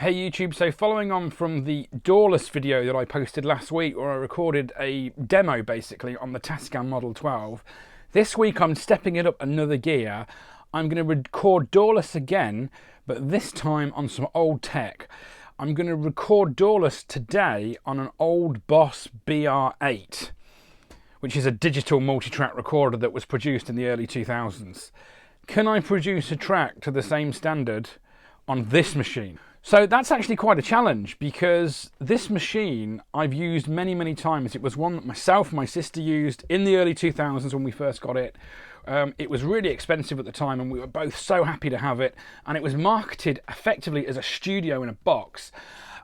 Hey YouTube, so following on from the DAWLESS video that I posted last week where I recorded a demo basically on the Tascam Model 12, this week I'm stepping it up another gear. I'm going to record DAWLESS again, but this time on some old tech. I'm going to record DAWLESS today on an old Boss BR8, which is a digital multi-track recorder that was produced in the early 2000s. Can I produce a track to the same standard on this machine? So that's actually quite a challenge, because this machine I've used many times. It was one that myself and my sister used in the early 2000s when we first got it. It was really expensive at the time and we were both so happy to have it, and it was marketed effectively as a studio in a box.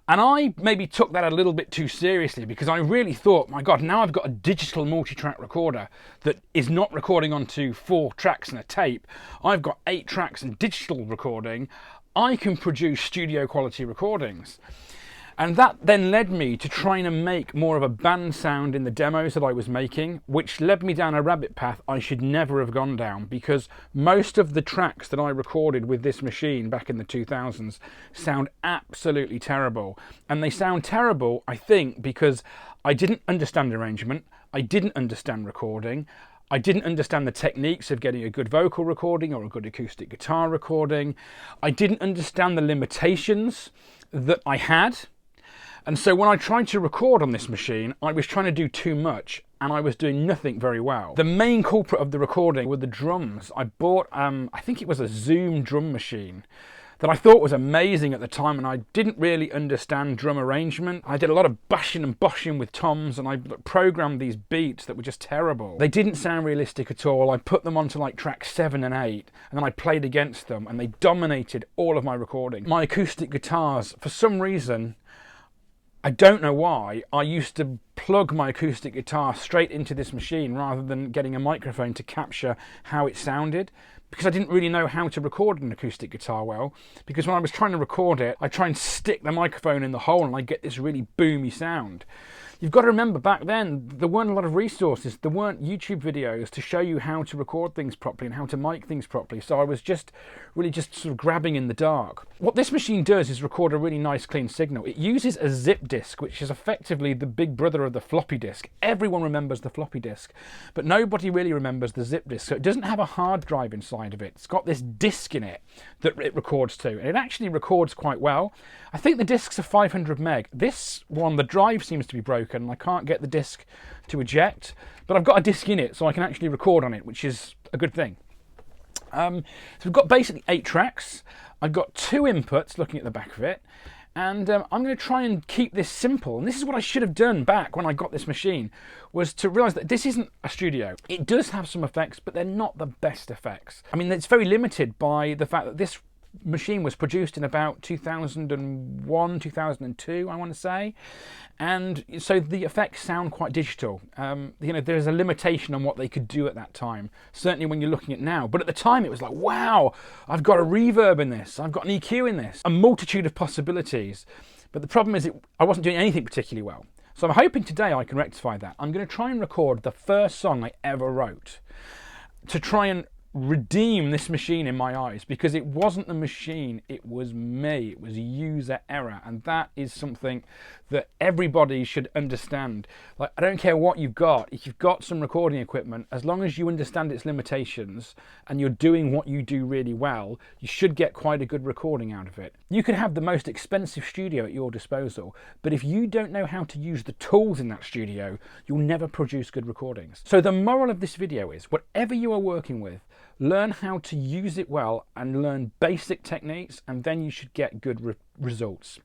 And I maybe took that a little bit too seriously, because I really thought, my God, now I've got a digital multi-track recorder that is not recording onto 4 tracks and a tape. I've got 8 tracks and digital recording. I can produce studio quality recordings. And that then led me to trying to make more of a band sound in the demos that I was making, which led me down a rabbit path I should never have gone down, because most of the tracks that I recorded with this machine back in the 2000s sound absolutely terrible. And they sound terrible, I think, because I didn't understand arrangement, I didn't understand recording, I didn't understand the techniques of getting a good vocal recording or a good acoustic guitar recording. I didn't understand the limitations that I had. And so when I tried to record on this machine, I was trying to do too much and I was doing nothing very well. The main culprit of the recording were the drums. I bought, I think it was a Zoom drum machine that I thought was amazing at the time, and I didn't really understand drum arrangement. I did a lot of bashing and boshing with toms, and I programmed these beats that were just terrible. They didn't sound realistic at all. I put them onto like track 7 and 8, and then I played against them, and they dominated all of my recording. My acoustic guitars, for some reason, I don't know why, I used to plug my acoustic guitar straight into this machine rather than getting a microphone to capture how it sounded, because I didn't really know how to record an acoustic guitar well. Because when I was trying to record it, I try and stick the microphone in the hole and I get this really boomy sound. You've got to remember, back then there weren't a lot of resources, there weren't YouTube videos to show you how to record things properly and how to mic things properly, so I was really just sort of grabbing in the dark. What this machine does is record a really nice clean signal. It uses a zip disk, which is effectively the big brother of the floppy disk. Everyone remembers the floppy disk, but nobody really remembers the zip disk. So it doesn't have a hard drive inside of it. It's got this disk in it that it records to, and it actually records quite well. I think the disks are 500 meg. This one, the drive seems to be broken and I can't get the disc to eject, but I've got a disc in it so I can actually record on it, which is a good thing. So we've got basically 8 tracks. I've got 2 inputs looking at the back of it, and I'm going to try and keep this simple. And this is what I should have done back when I got this machine, was to realise that this isn't a studio. It does have some effects, but they're not the best effects. I mean, it's very limited by the fact that this machine was produced in about 2001, 2002, I want to say, and so the effects sound quite digital. You know, there's a limitation on what they could do at that time, certainly when you're looking at now, but at the time it was like, wow, I've got a reverb in this, I've got an EQ in this, a multitude of possibilities. But the problem is I wasn't doing anything particularly well. So I'm hoping today I can rectify that. I'm going to try and record the first song I ever wrote to try and redeem this machine in my eyes, because it wasn't the machine, it was me. It was user error, and that is something that everybody should understand. Like, I don't care what you've got, if you've got some recording equipment, as long as you understand its limitations and you're doing what you do really well, you should get quite a good recording out of it. You could have the most expensive studio at your disposal, but if you don't know how to use the tools in that studio, you'll never produce good recordings. So the moral of this video is, whatever you are working with, learn how to use it well and learn basic techniques, and then you should get good results.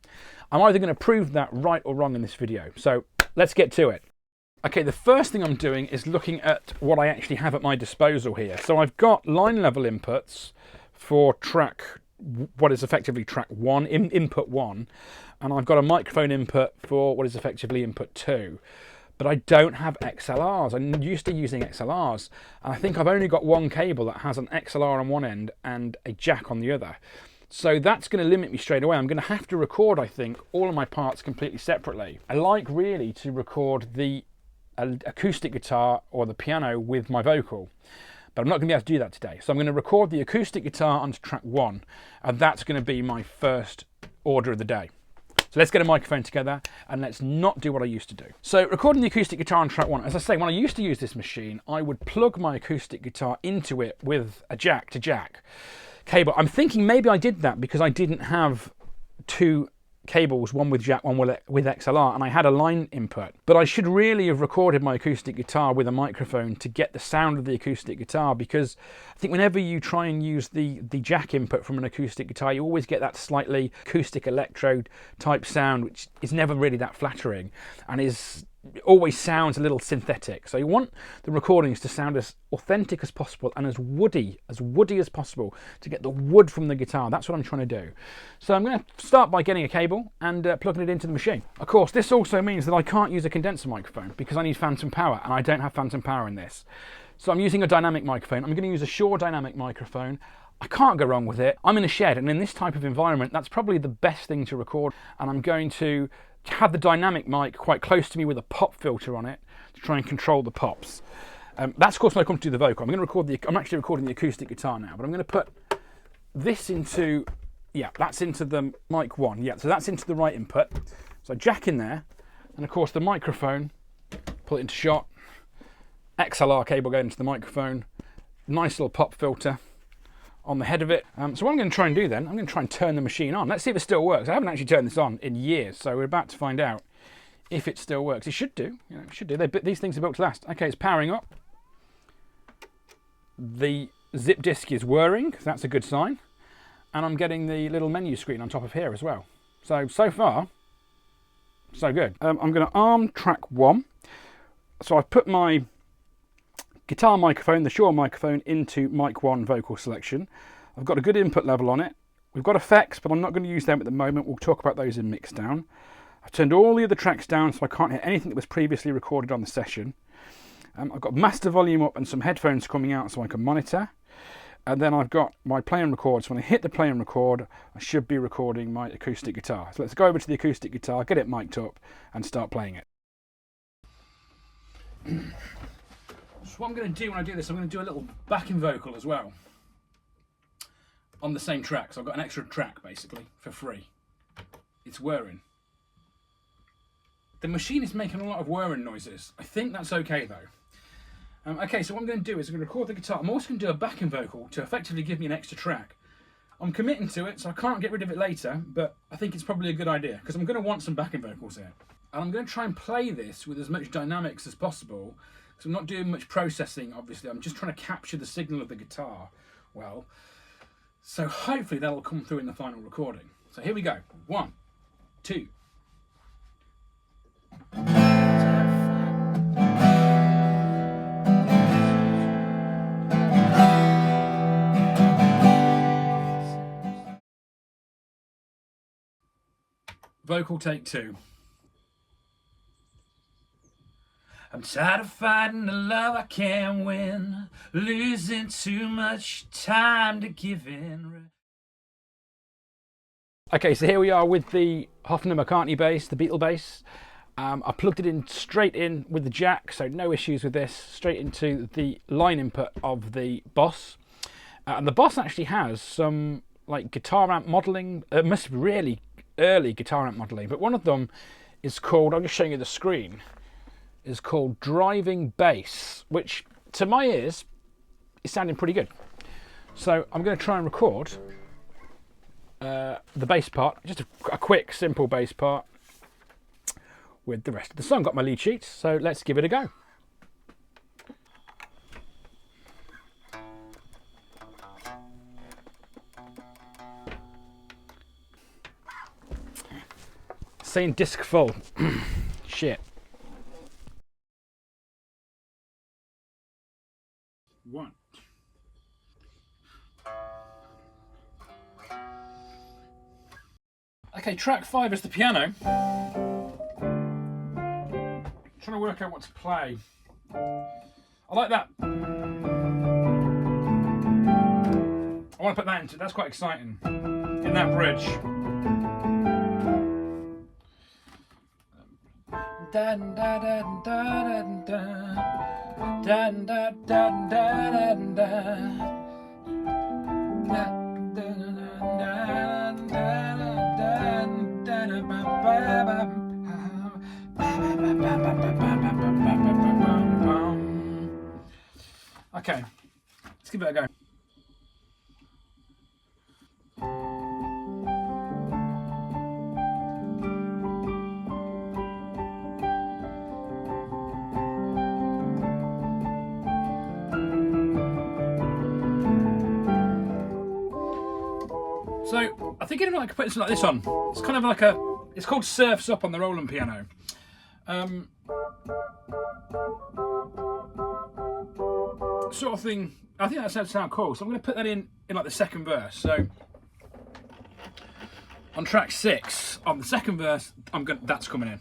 I'm either going to prove that right or wrong in this video, so let's get to it. Okay, the first thing I'm doing is looking at what I actually have at my disposal here. So I've got line level inputs for track, what is effectively track 1, input 1, and I've got a microphone input for what is effectively input 2. But I don't have XLRs. I'm used to using XLRs, and I think I've only got one cable that has an XLR on one end and a jack on the other. So that's going to limit me straight away. I'm going to have to record, I think, all of my parts completely separately. I like really to record the acoustic guitar or the piano with my vocal, but I'm not going to be able to do that today. So I'm going to record the acoustic guitar onto track 1, and that's going to be my first order of the day. So let's get a microphone together and let's not do what I used to do. So recording the acoustic guitar on track 1, as I say, when I used to use this machine, I would plug my acoustic guitar into it with a jack to jack cable. I'm thinking maybe I did that because I didn't have two cables, one with jack, one with XLR, and I had a line input. But I should really have recorded my acoustic guitar with a microphone to get the sound of the acoustic guitar, because I think whenever you try and use the jack input from an acoustic guitar, you always get that slightly acoustic electrode type sound, which is never really that flattering and always sounds a little synthetic. So you want the recordings to sound as authentic as possible and as woody as possible to get the wood from the guitar. That's what I'm trying to do. So I'm going to start by getting a cable and plugging it into the machine. Of course, this also means that I can't use a condenser microphone because I need phantom power, and I don't have phantom power in this. So I'm using a dynamic microphone. I'm going to use a Shure dynamic microphone. I can't go wrong with it. I'm in a shed, and in this type of environment, that's probably the best thing to record. And I'm going to have the dynamic mic quite close to me with a pop filter on it to try and control the pops. That's of course when I come to do the vocal. I'm actually recording the acoustic guitar now, but I'm going to put this into, that's into the mic 1. Yeah, so that's into the right input. So jack in there, and of course the microphone, pull it into shot, XLR cable going into the microphone, nice little pop filter on the head of it. So what I'm going to try and do then, I'm going to try and turn the machine on. Let's see if it still works. I haven't actually turned this on in years, so we're about to find out if it still works. It should do. It should do. These things are built to last. Okay, it's powering up. The zip disk is whirring. That's a good sign. And I'm getting the little menu screen on top of here as well. So far, so good. I'm going to arm track 1. So I've put my guitar microphone, the Shure microphone, into mic 1 vocal selection. I've got a good input level on it. We've got effects, but I'm not going to use them at the moment. We'll talk about those in mix down. I've turned all the other tracks down so I can't hear anything that was previously recorded on the session. I've got master volume up and some headphones coming out so I can monitor. And then I've got my play and record. So when I hit the play and record, I should be recording my acoustic guitar. So let's go over to the acoustic guitar, get it mic'd up, and start playing it. So what I'm going to do when I do this, I'm going to do a little backing vocal as well on the same track. So I've got an extra track basically for free. It's whirring. The machine is making a lot of whirring noises. I think that's okay though. Okay, so what I'm going to do is I'm going to record the guitar. I'm also going to do a backing vocal to effectively give me an extra track. I'm committing to it, so I can't get rid of it later, but I think it's probably a good idea because I'm going to want some backing vocals here. And I'm going to try and play this with as much dynamics as possible. So I'm not doing much processing, obviously. I'm just trying to capture the signal of the guitar well. So hopefully that'll come through in the final recording. So here we go. 1, 2. Vocal take 2. I'm tired of fighting the love I can't win, losing too much time to give in. Okay, so here we are with the Hofner-McCartney bass, the Beatle bass. I plugged it in straight in with the jack, so no issues with this, straight into the line input of the Boss. And the Boss actually has some like guitar amp modelling, must be really early guitar amp modelling, but one of them is called, I'm just showing you the screen, is called Driving Bass, which to my ears is sounding pretty good. So I'm going to try and record the bass part, just a quick simple bass part with the rest of the song. Got my lead sheets, so let's give it a go. Saying disc full. Shit. 1. Okay, track 5 is the piano. Trying to work out what to play. I like that. I want to put that into, that's quite exciting. In that bridge. Da da da da da da da da da da da da. give it a go. So I think I could put something like this on. It's kind of like it's called Surfs Up on the Roland piano. Sort of thing. I think that sounds cool. So I'm going to put that in like the second verse. So on track 6, on the second verse, that's coming in.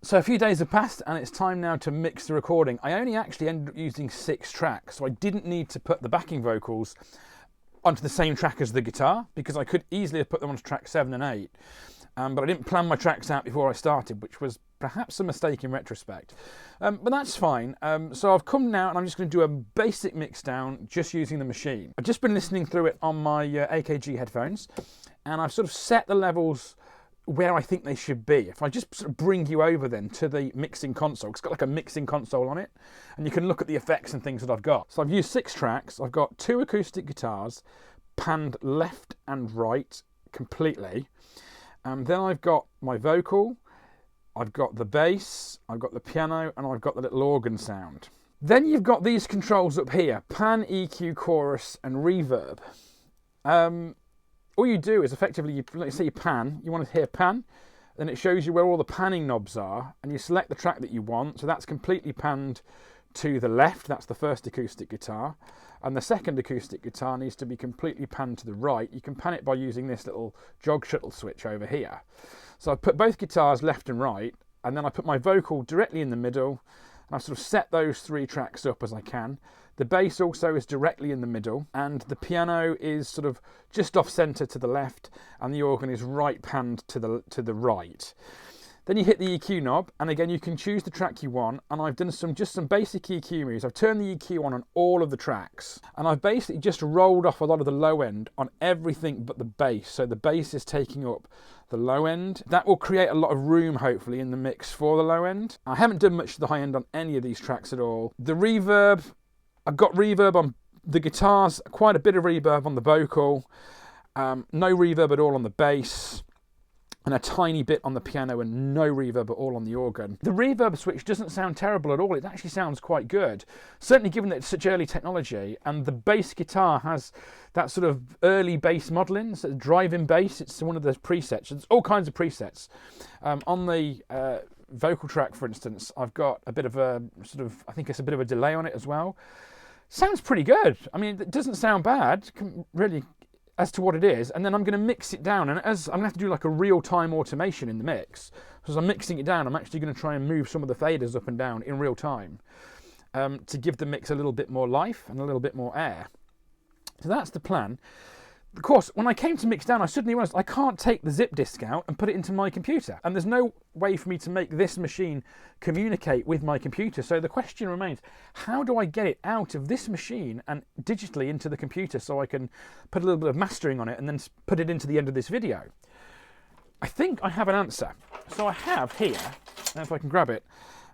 So a few days have passed and it's time now to mix the recording. I only actually ended up using 6 tracks, so I didn't need to put the backing vocals onto the same track as the guitar, because I could easily have put them onto track 7 and 8. But I didn't plan my tracks out before I started, which was perhaps a mistake in retrospect. But that's fine. So I've come now and I'm just going to do a basic mix down just using the machine. I've just been listening through it on my AKG headphones, and I've sort of set the levels where I think they should be. If I just sort of bring you over then to the mixing console, it's got like a mixing console on it, and you can look at the effects and things that I've got. So I've used 6 tracks. I've got 2 acoustic guitars panned left and right completely. Then I've got my vocal, I've got the bass, I've got the piano, and I've got the little organ sound. Then you've got these controls up here: pan, EQ, chorus, and reverb. All you do is effectively, let's say you pan, you want to hear pan, then it shows you where all the panning knobs are, and you select the track that you want. So that's completely panned to the left, that's the first acoustic guitar, and the second acoustic guitar needs to be completely panned to the right. You can pan it by using this little jog shuttle switch over here. So I've put both guitars left and right, and then I put my vocal directly in the middle, and I've sort of set those 3 tracks up as I can. The bass also is directly in the middle, and the piano is sort of just off centre to the left, and the organ is right panned to the right. Then you hit the EQ knob, and again you can choose the track you want, and I've done just some basic EQ moves. I've turned the EQ on all of the tracks, and I've basically just rolled off a lot of the low end on everything but the bass. So the bass is taking up the low end. That will create a lot of room, hopefully, in the mix for the low end. I haven't done much to the high end on any of these tracks at all. The reverb, I've got reverb on the guitars, quite a bit of reverb on the vocal, no reverb at all on the bass, and a tiny bit on the piano, and no reverb at all on the organ. The reverb switch doesn't sound terrible at all. It actually sounds quite good, certainly given that it's such early technology, and the bass guitar has that sort of early bass modelling, so drive-in bass. It's one of the presets. There's all kinds of presets. On the vocal track, for instance, I've got a bit of a I think it's a bit of a delay on it as well. Sounds pretty good. I mean, it doesn't sound bad, really, as to what it is. And then I'm going to mix it down, and I'm going to have to do like a real-time automation in the mix. So as I'm mixing it down, I'm actually going to try and move some of the faders up and down in real time to give the mix a little bit more life and a little bit more air. So that's the plan. Of course, when I came to mix down, I suddenly realised I can't take the zip disk out and put it into my computer. And there's no way for me to make this machine communicate with my computer. So the question remains, how do I get it out of this machine and digitally into the computer so I can put a little bit of mastering on it and then put it into the end of this video? I think I have an answer. So I have here, if I can grab it,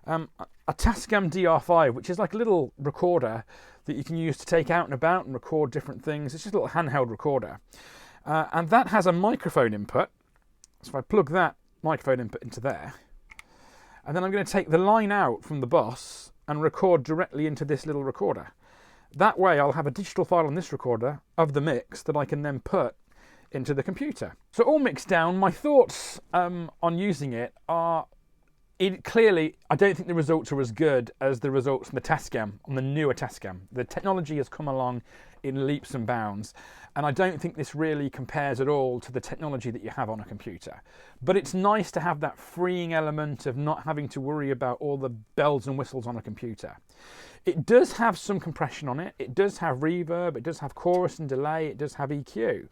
a Tascam DR5, which is like a little recorder that you can use to take out and about and record different things. It's just a little handheld recorder. And that has a microphone input. So if I plug that microphone input into there, and then I'm going to take the line out from the Boss and record directly into this little recorder. That way I'll have a digital file on this recorder of the mix that I can then put into the computer. So all mixed down, my thoughts on using it are, clearly, I don't think the results are as good as the results from the Tascam, on the newer Tascam. The technology has come along in leaps and bounds, and I don't think this really compares at all to the technology that you have on a computer. But it's nice to have that freeing element of not having to worry about all the bells and whistles on a computer. It does have some compression on it, it does have reverb, it does have chorus and delay, it does have EQ.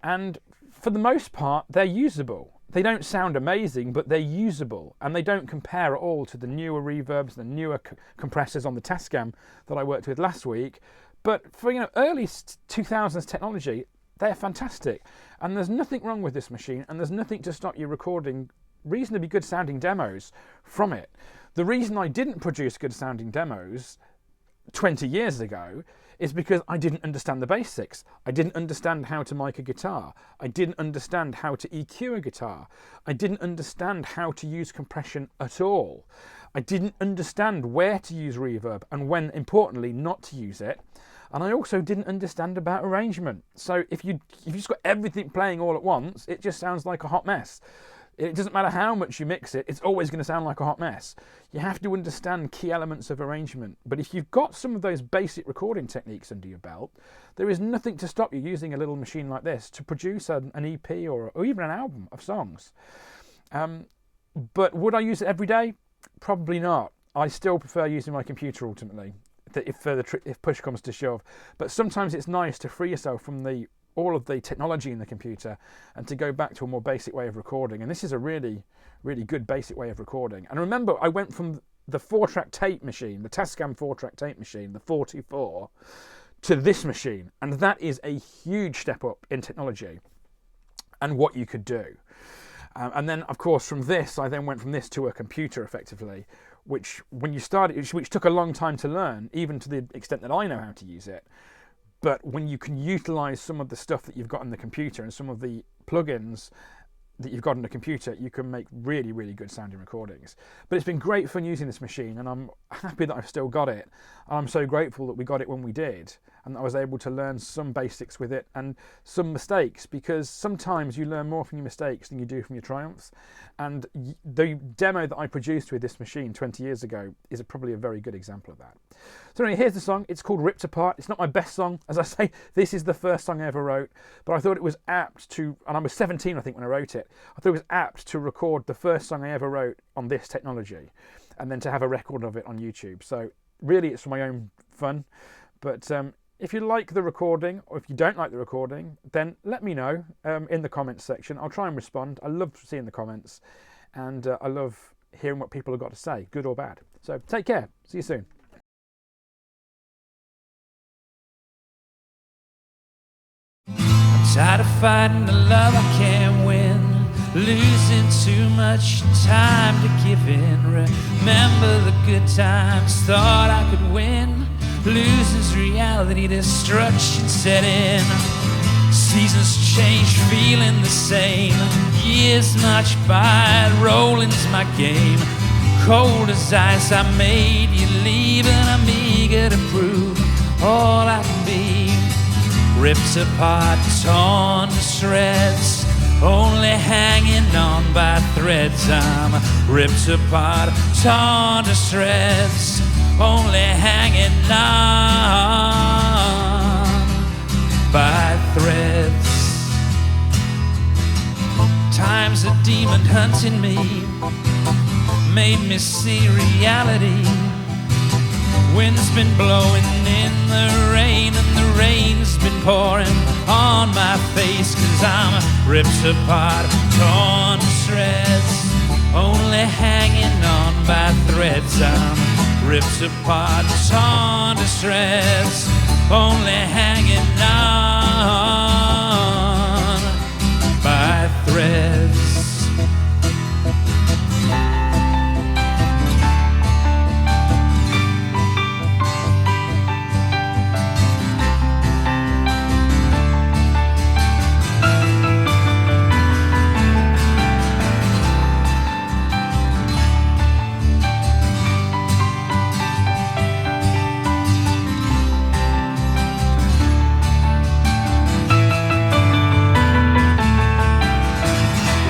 And for the most part, they're usable. they don't sound amazing, but they're usable, and they don't compare at all to the newer reverbs, the newer compressors on the Tascam that I worked with last week. But for early 2000s technology, they're fantastic, and there's nothing wrong with this machine, and there's nothing to stop you recording reasonably good sounding demos from it. The reason I didn't produce good sounding demos 20 years ago is because I didn't understand the basics. I didn't understand how to mic a guitar. I didn't understand how to EQ a guitar. I didn't understand how to use compression at all. I didn't understand where to use reverb and when, importantly, not to use it. And I also didn't understand about arrangement. So if you've just got everything playing all at once, it just sounds like a hot mess. It doesn't matter how much you mix it, it's always going to sound like a hot mess. You have to understand key elements of arrangement. But if you've got some of those basic recording techniques under your belt, there is nothing to stop you using a little machine like this to produce an EP or even an album of songs. But would I use it every day? Probably not. I still prefer using my computer ultimately, if push comes to shove. But sometimes it's nice to free yourself from all of the technology in the computer and to go back to a more basic way of recording. And this is a really, really good basic way of recording. And remember, I went from the 4-track tape machine, the Tascam 4-track tape machine, the 424, to this machine. And that is a huge step up in technology and what you could do. And then, of course, from this, I then went from this to a computer effectively, which took a long time to learn, even to the extent that I know how to use it. But when you can utilize some of the stuff that you've got in the computer and some of the plugins that you've got in the computer, you can make really, really good sounding recordings. But it's been great fun using this machine, and I'm happy that I've still got it. And I'm so grateful that we got it when we did, and that I was able to learn some basics with it and some mistakes, because sometimes you learn more from your mistakes than you do from your triumphs. And the demo that I produced with this machine 20 years ago is probably a very good example of that. So anyway, here's the song. It's called Ripped Apart. It's not my best song. As I say, this is the first song I ever wrote, but I thought it was apt to, and I was 17 I think when I wrote it, I thought it was apt to record the first song I ever wrote on this technology and then to have a record of it on YouTube. So really it's for my own fun. But if you like the recording, or if you don't like the recording, then let me know in the comments section. I'll try and respond. I love seeing the comments, and I love hearing what people have got to say, good or bad. So take care. See you soon. I'm tired of fighting the love I can't win, losing too much time to give in. Remember the good times, thought I could win. Losing's reality, destruction set in. Seasons change, feeling the same. Years march by, rolling's my game. Cold as ice, I made you leave, and I'm eager to prove all I can be. Ripped apart, torn to shreds, only hanging on by threads. I'm ripped apart, torn to shreds, only hanging on by threads. Time's a demon hunting me, made me see reality. Wind's been blowing in the rain, and the rain's been pouring on my face, 'cause I'm ripped apart, torn to shreds, only hanging on by threads. I'm ripped apart, torn to shreds, only hanging on by threads.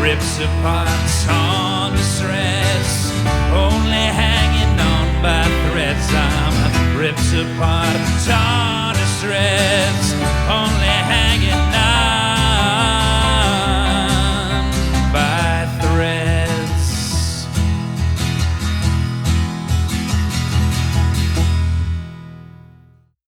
Rips apart, torn to shreds, only hanging on by threads. I'm ripped apart, torn